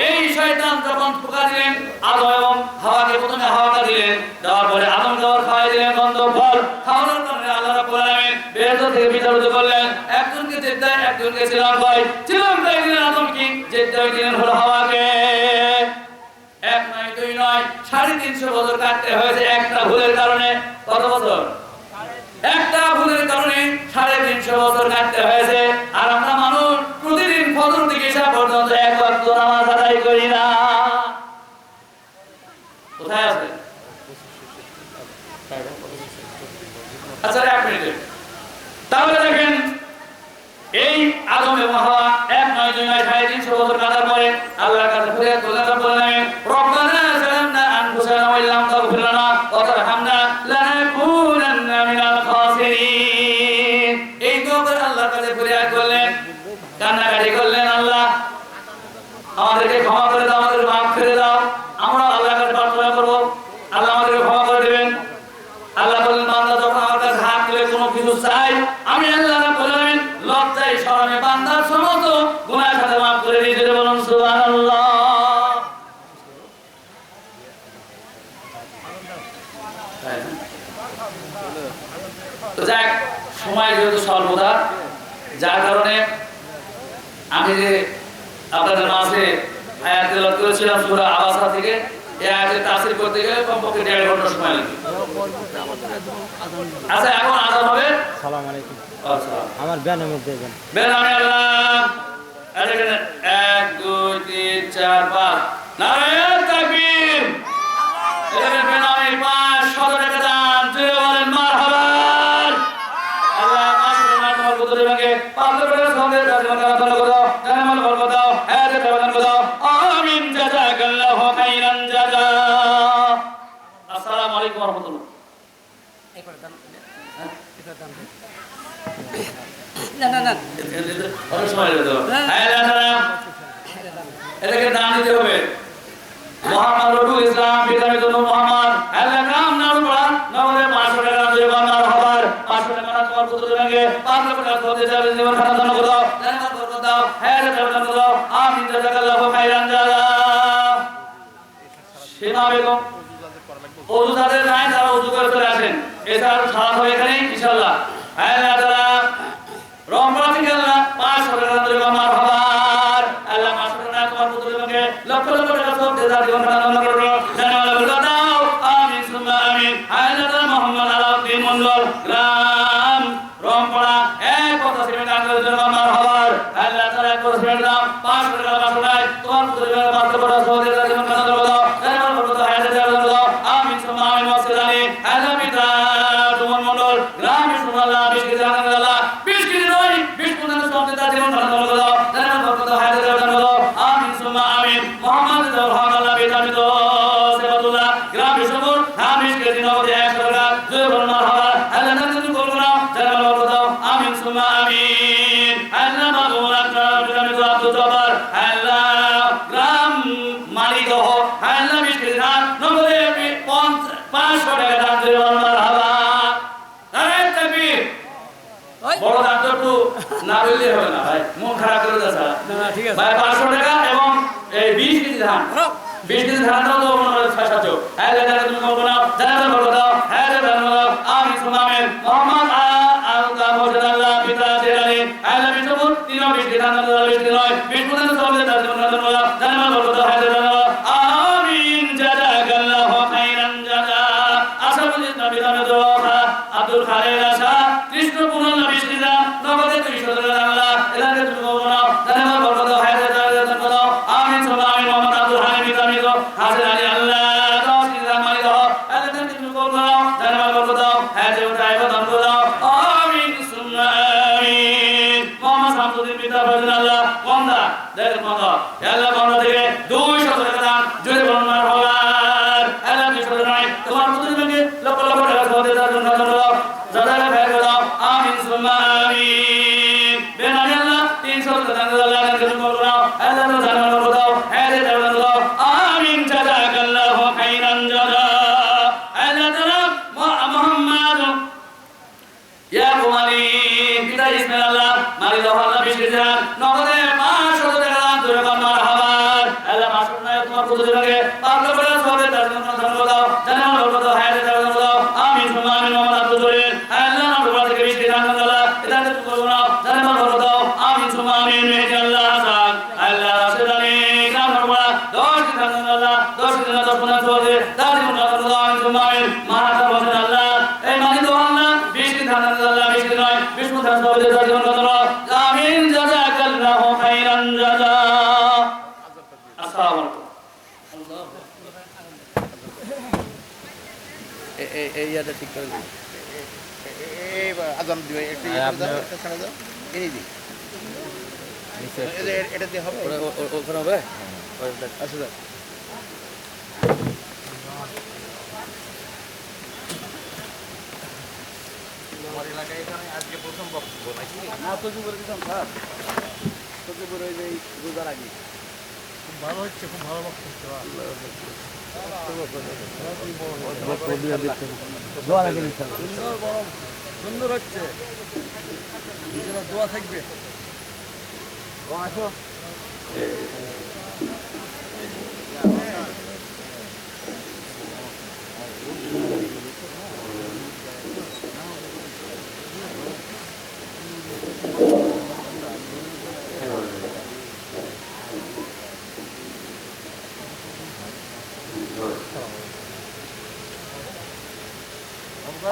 এই শয়তান যখন ধোঁকা দিলেন আদম এবং হাওয়াকে, প্রথমে হাওয়াকে দিলেন, দেওয়ার পরে আদম দেওয়ার খাওয়াই দিলেন গন্ধ ফল খাওয়ানোর কারণে আল্লাহ রাব্বুল আলামিন বেহেশত থেকে বিতাড়িত করলেন। একজনকে জেদ্দায়, একজনকে ছিলাম ভাই, ছিলাম তাই দিলেন আদমকে, জেদ্দায় দিলেন হলো হাওয়াকে। এক নয় দুই নয় 350 বছর কাটতে হয়েছে একটা ভুলের কারণে। কত বছর? একটা ভুলের কারণে 350 বছর কাটতে হয়েছে। আর আমরা মানুষ প্রতিদিন ফজর থেকে ঈশা পর্যন্ত এক ওয়াক্ত নামাজ আদায় করি না। কোথায় আছে? আচ্ছা এক মিনিট। তাহলে দেখেন এই আদম এবং হাওয়া এক নয় দুই নয় 350 বছর কাটার পরে আল্লাহর কাছে ফরিয়াদ করলেন, বললেন রব্বানা যালামনা আনফুসানা ওয়া ইল্লাম তাগফির লানা ওয়া তারহামনা লানাকুনান্না মিনাল খাসিরিন। এই দোয়া করে আল্লাহর কাছে ফরিয়াদ করলেন, কান্নাকাটি করলেন, আল্লাহ আমাদেরকে ক্ষমা করে দাও, আমাদের মাফ করে দাও। আমরা আল্লাহর কাছে প্রার্থনা করব, আল্লাহ আমাদেরকে ক্ষমা করে দিবেন। আল্লাহ বললেন বান্দা যখন আমার কাছে হাত তুলে কোনো কিছু চাই, আমি আল্লাহ রাব্বুল আলামিন লজ্জায় শরমে বান্দার সমস্ত গুনাহ খাতা মাফ করে দিয়েছি। বলুন সুবহানাল্লাহ। তো যাক, সময় যেহেতু স্বল্পতা, যার কারণে আমি যে আপনাদের মাঝে আয়াত তেলাওয়াত করেছিলাম সূরা আবাসা থেকে, এই আয়াতের তাফসীর করতে গেলে কমপক্ষে 1.5 ঘন্টা সময় লাগবে। আচ্ছা এখন আযান হবে। আসসালামু আলাইকুম। আসসালাম। আমার ব্যানের মধ্যে দেন। বেনামে আল্লাহ। এখানে 1 2 3 4 5 নারায়ে তাকবীর। এখানে বেনামে 500 টাকা দান, জোরে বলেন মারহাবা। আল্লাহ মাশাআল্লাহ তোমার বুদ্ধি ভাগে 500 টাকা সঙ্গে তোমাকে আদান করো, জানামাল বরকত দাও, হায়াতে প্রদান করো। আমিন জাযাকাল্লাহু খাইরান জাযা। আসসালামু আলাইকুম ওয়া রাহমাতুল্লাহ। না না না অনেক সময় লাগে তো। এটাকে দান দিতে হবে। মোহাম্মদ রবিউল ইসলাম পিতা মিতুল মোহাম্মদ আল্লাহ নাম নাম পড়া নগদে 500 টাকা দিয়ে বান্দার হবার 500 টাকা না তোমার পুত্র ভাগে 500 টাকা হতে যাবে জীবন খাতা দান করে দাও, জান্নাত বরকত দাও, হায়াতে দান করে দাও। আমিন জাযাকাল্লাহু খাইরান জাযা। সীমা বেগম ওযু যাদের নাই তারা ওযু করে চলে আসেন। এছাড়া সারা হবে এখানে ইনশাআল্লাহ। আল্লাহ তাআলা রহমত থেকে আল্লাহ 500 টাকা দিয়ে আমার হবার আল্লাহ 500 টাকা তোমার পুত্র ভাগে লক্ষ লক্ষ টাকা সব দিয়ে জীবন খাতা দান করে দাও, জান্নাত বরকত দাও। আমিন সুম্মা আমিন। আল্লাহ তাআলা মোহাম্মদ আলাউদ্দিন মন্ডল গ্রাম রংপাড়া 185 টাকা করে জন্য আমার হবার আল্লাহ তাআলা 185 দাও 500 টাকা 500 টাকা তোমার পুত্র ভাগে 500 টাকা সব দিয়ে জীবন খাতা দান করে দাও, জান্নাত বরকত হায়াতে দান করে দাও। আমিন সুম্মা আমিন। ওয়াসসালামি আল্লাহ পিতা তোমার মন্ডল গ্রামে সুবহানাল্লাহ 20 কেজি দান করে দাও, 20 কেজি নয় 20 পর্যন্ত সব দিয়ে জীবন খাতা দান করে দাও, জান্নাত বরকত হায়াতে দান করে দাও। আমিন সুম্মা আমিন। মোহাম্মদ সুবহানাল্লাহ পিতা মিত সেবাতুল্লাহ গ্রামে সবর 20 কেজি নগদে 100 টাকা জয় বলুন মারহাবা। আল্লাহ নাম করব না, জান্নাত বরকত দাও। আমিন সুম্মা আমিন। আল্লাহ মাগফুরাত পিতা মিত আব্দুল জব্বার আল্লাহ গ্রাম মালিক হো আল্লাহ 20 কেজি ধান নগদে 500 টাকা দান জয় বলুন মারহাবা। নারায়ে তাকবীর। ওই বড় দান তো একটু না বললে হবে না ভাই, মন খারাপ করে যাচ্ছে না না ঠিক আছে ভাই। 500 টাকা এবং এই 20 কেজি ধান, 20 কেজি ধান দাও তো মনে হয় 6-700। হ্যাঁ দাদা তুমি বলবো না, জানাতে বলবো দাও, হ্যাঁ দাদা বলবো। আমি সুনামের মোহাম্মদ আলতা মুজাদ্দাল্লাহ পিতা জেলানি আল্লাহ বিশবুর 20 কেজি ধান দাও, 20 কেজি নয় 20 পর্যন্ত সব দিয়ে দাও, জানাতে বলবো দাও, হ্যাঁ দাদা। আমিন জাযাকাল্লাহু খাইরান জাযা। আশরাফুল ইসলাম বিধান দোয়া আব্দুল খালেক আশা কৃষ্ণপুর 20 কেজি ধান নগদে 200 টাকা আল্লাহ এলাকে তুমি বলবো না, জানাতে বলবো দাও, হ্যাঁ দাদা দাও। আমিন সুবহান আমিন। মোহাম্মদ আব্দুল হামিদ তামিদ হাসান আলী আল্লাহ 10 কেজি ধান মালিক দাও, এলাকে তুমি বলবো না, জানাতে বলবো দাও, হ্যাঁ দাদা দান করে দাও। আমিন সুবহান আমিন। মোহাম্মদ শামসুদ্দিন পিতা ফজল আল্লাহ বন্দা দেখেন বন্দা আল্লাহ বন্দা থেকে 200 টাকা দান জোরে বলুন মারহাবা। আল্লাহ 200 টাকা নয় তোমার পুত্র ভাগে লক্ষ লক্ষ টাকা সওদা দান করে দাও, জাযাকা খায়র দাও। আমিন সুবহান আমিন। মারি দাও আল্লাহ বৃষ্টি দান নগদে 500 টাকা দান করে মারহাবা আল্লাহ মাসুদ নায়ক তোমার কুদরত লাগে পাগল করে সবে তার জন্য ধন্যবাদ দাও জানাল বরকত হায়াতে তার জন্য দাও আমিন সুম্মা আমিন মোহাম্মদ আব্দুল জলিল আল্লাহ নবর থেকে বৃষ্টি দান আল্লাহ এটা তো করব না জানাল বরকত দাও আমিন সুম্মা আমিন মেহেদি আল্লাহ হাসান আল্লাহ রাসূলানি কাম করবা 10 দিন আল্লাহ 10 দিন 10 15 চলে তার জন্য আল্লাহ আমিন সুম্মা আমিন মাহাতা বলেন আল্লাহ এই মানি তো আল্লাহ বৃষ্টি দান আল্লাহ বৃষ্টি নয় বিষ্ণু দান সবে তার জন্য আল্লাহ আমিন জাযাকাল্লাহু খাইরান জাযা আসসালামু আলাইকুম এই ইয়াটা ঠিক করে দিন এই আজাম দিবে একটু একটা ছাড়া দাও এই দি এটা দিয়ে হবে ওখানে হবে আচ্ছা দাও আমার এলাকায় এখানে আজকে প্রথম বক্তব্য নাকি না তো জুবরে দিতাম স্যার তো জুবরে ওই যে রোজার আগে খুব ভালো হচ্ছে খুব ভালো বক্তব্য সুন্দর হচ্ছে দোয়া থাকবে আসো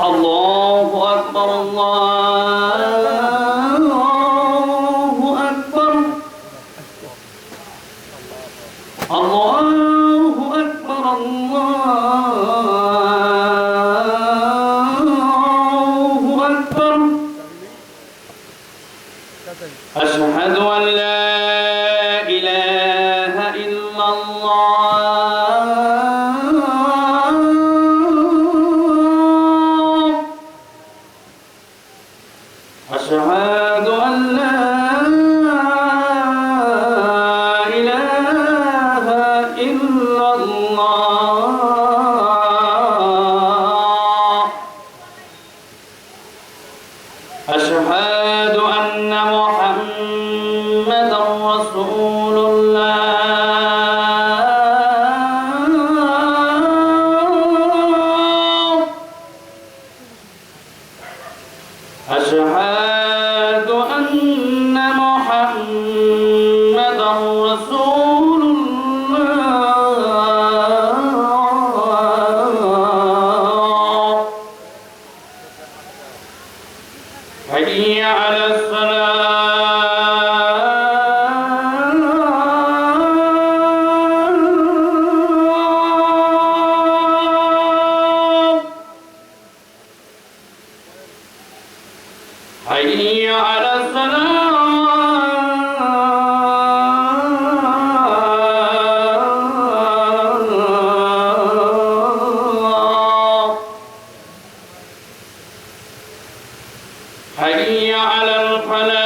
الله أكبر الله أكبر الله أكبر الله أكبر أشهد أن لا إله إلا الله أشهد أن لا إله إلا الله أشهد أن محمدا رسول الله أشهد أن محمدا رسول الله حي على الصلاة حي على الصلاة حي على الفلاح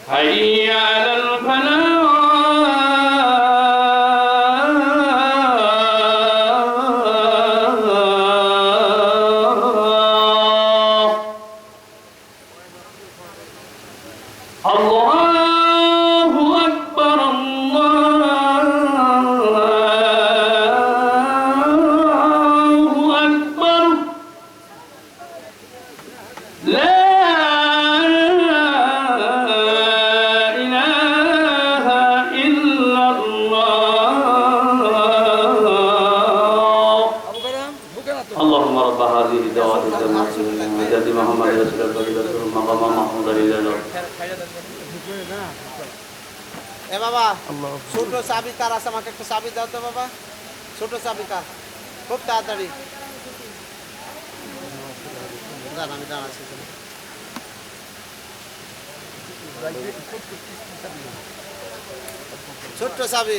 حي على الفلاح الله أكبر الله أكبر لا إله إلا الله اللهم رب هذه الدعوات التامة وجد محمد رسول الله مقام محمود لله এ বাবা ছোট চাবি কার আছে আমাকে একটু চাবি দাও তো বাবা ছোট চাবি কার খুব তাড়াতাড়ি দাঁড়ান আমি দাঁড়াচ্ছি ছোট্ট চাবি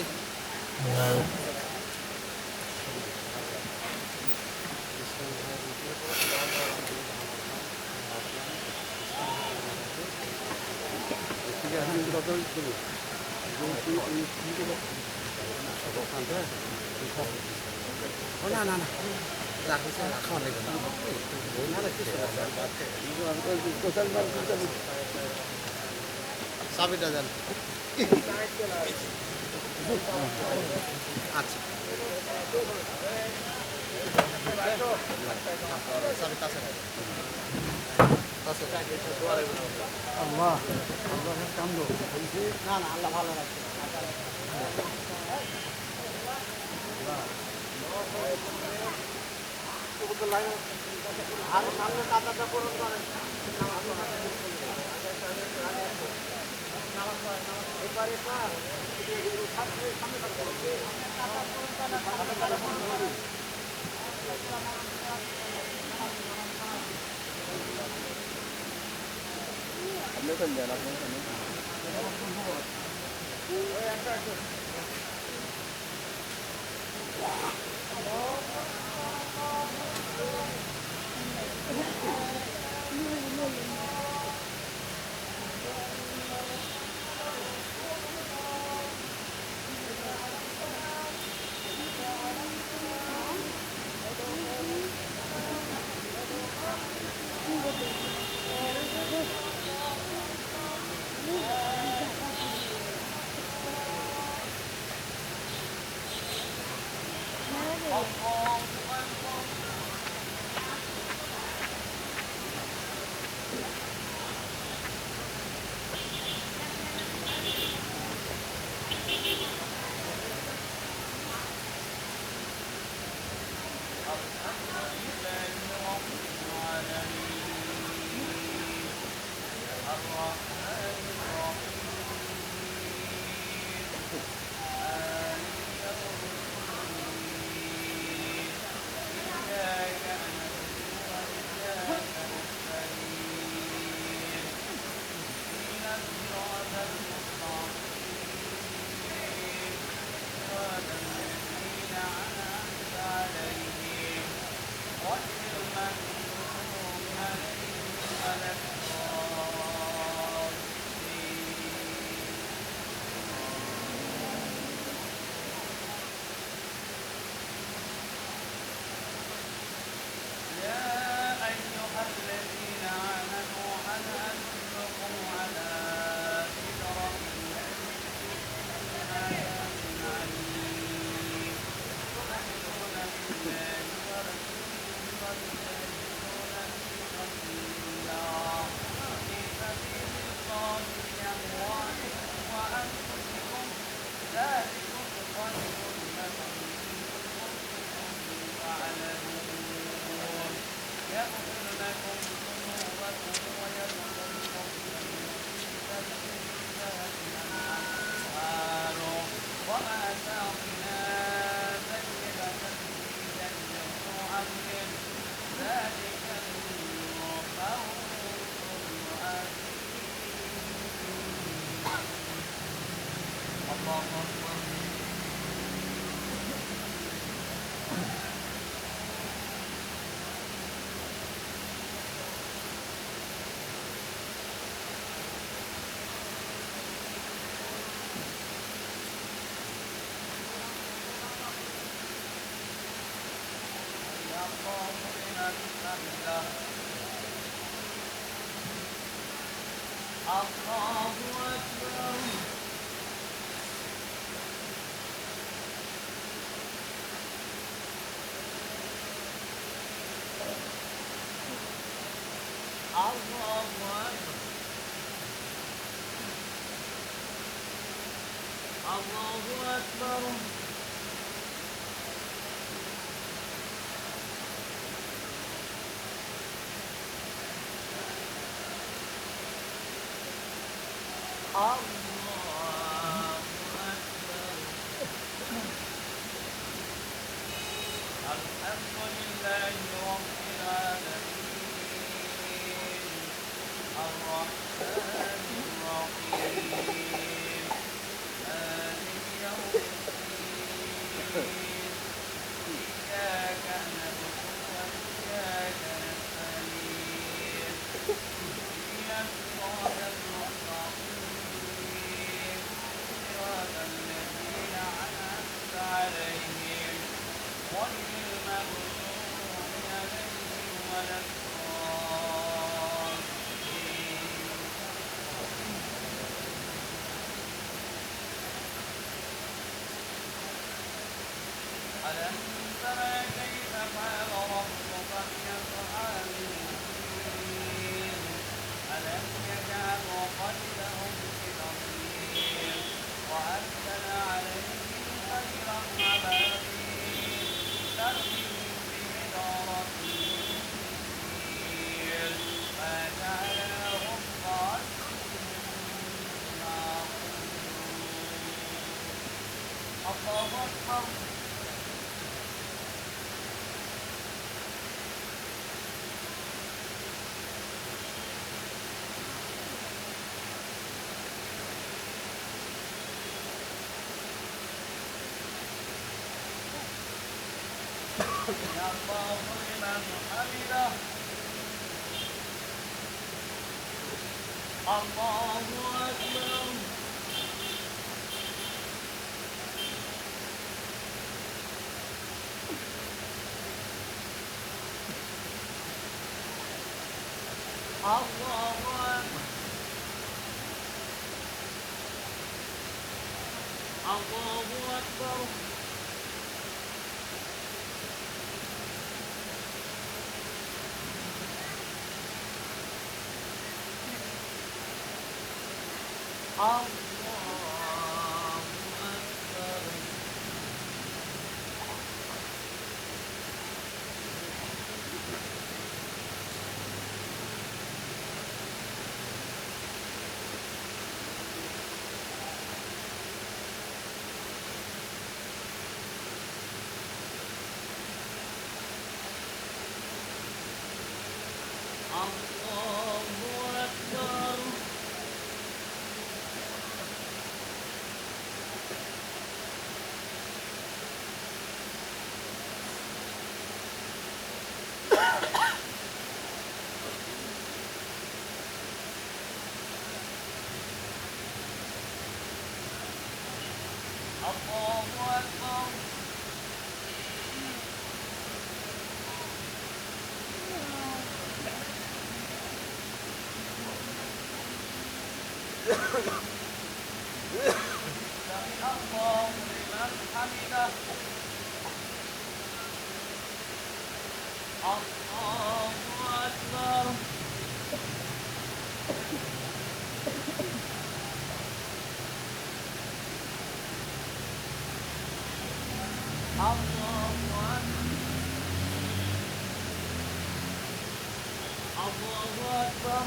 না না না খাওয়া লাগবে না চাবিটা দেন আচ্ছা চাবি কাছে আল্লাহ আল্লাহ কান্দ না না আল্লাহ ভালো রাখছে আর সামনে কাতারটা পূরণ করেন এবারে الله أكبر ألم تر كيف فعل ربك بأصحاب الفيل ألم يجعل كيدهم في تضليل وأرسل عليهم طيرا أبابيل ترميهم بحجارة من سجيل فجعلناهم كعصف مأكول. الله أكبر. سمع الله لمن حمده. الله أكبر. الله أكبر. الله أكبر. الله أكبر. الله أكبر. الله أكبر. سمع الله لمن حمده. الله أكبر. الله أكبر. الله أكبر.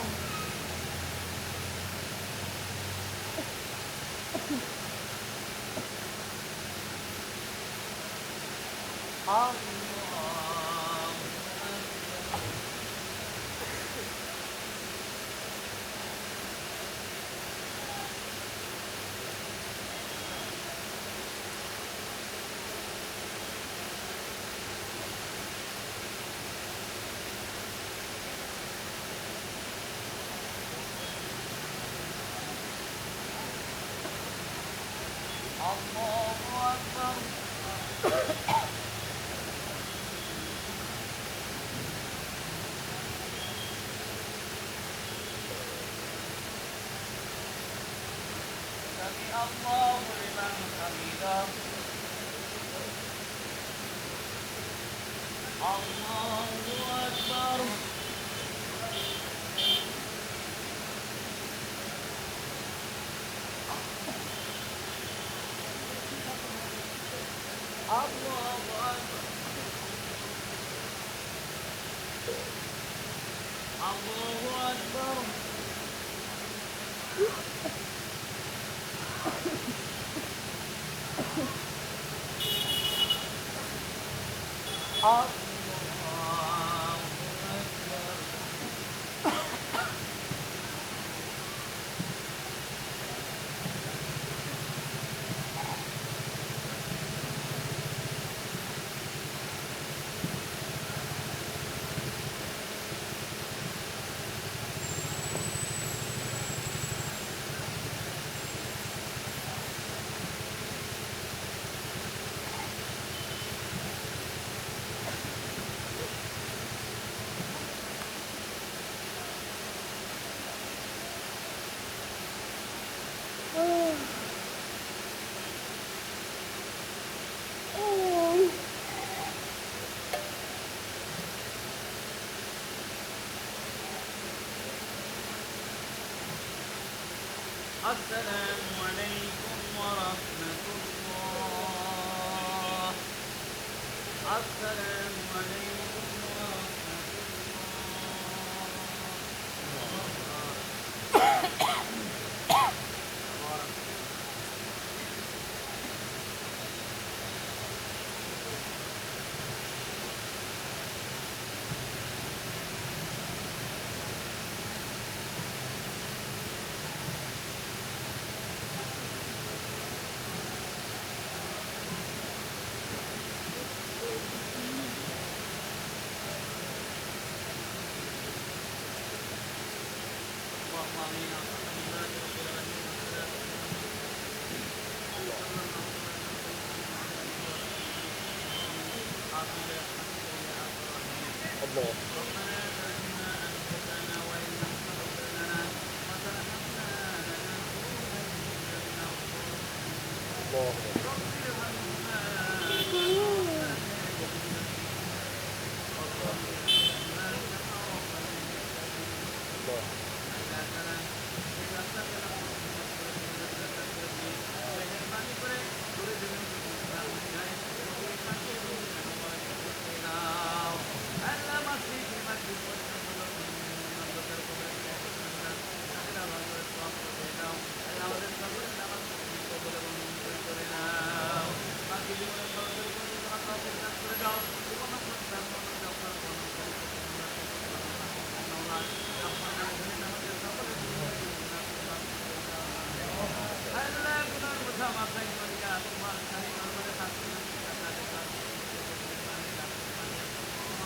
الله أكبر. سمع الله لمن حمده. الله أكبر. الله أكبر. الله أكبر. السلام عليكم ورحمة الله السلام عليكم ورحمة الله الله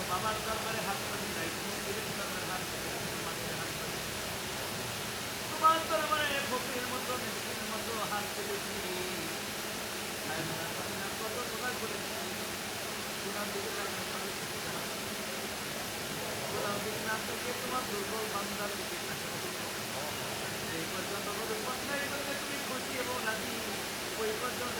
বাবার দরবারে হাত পাতি নাই পীরের দরবারে হাত পাতি তোমার দরবারে ফকিরের মতো মিসকিনের মতো হাত পেতেছি কত প্রকার করেছি তোমার দিকে কোথাও দিকে না থেকে তোমার দুর্বল বান্দার দিকে এই পর্যন্ত তুমি খুশি এবং রাজি ওই পর্যন্ত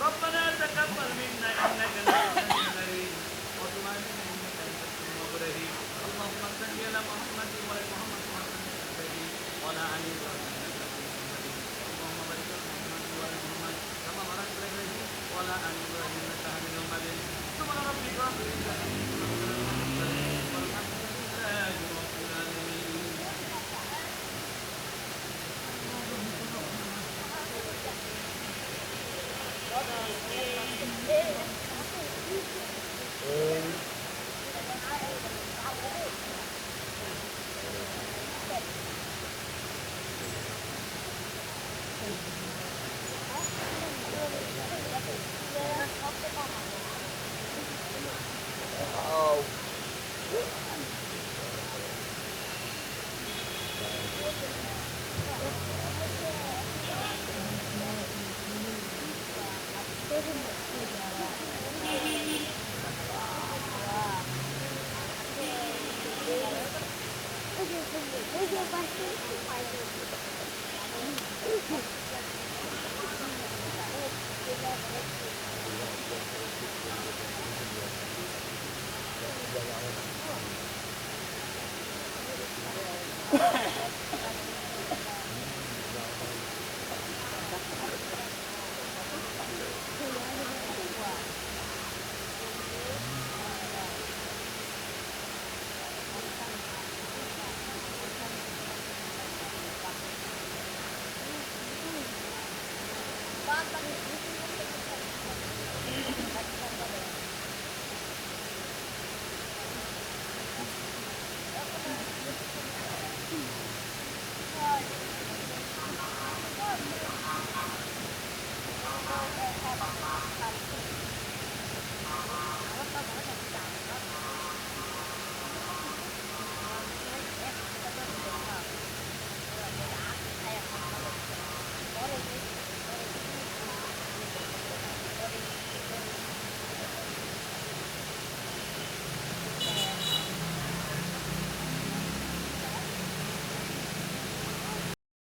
ربنا تقبل منا انك انت السميع العليم وتب علينا انك انت التواب الرحيم اللهم صل على محمد وعلى محمد وعلى ال محمد اللهم بارك على محمد وعلى محمد كما باركت على ابراهيم وعلى ال ابراهيم انك حميد مجيد سبحان ربك رب العزه عما يصفون والحمد لله رب العالمين Bye.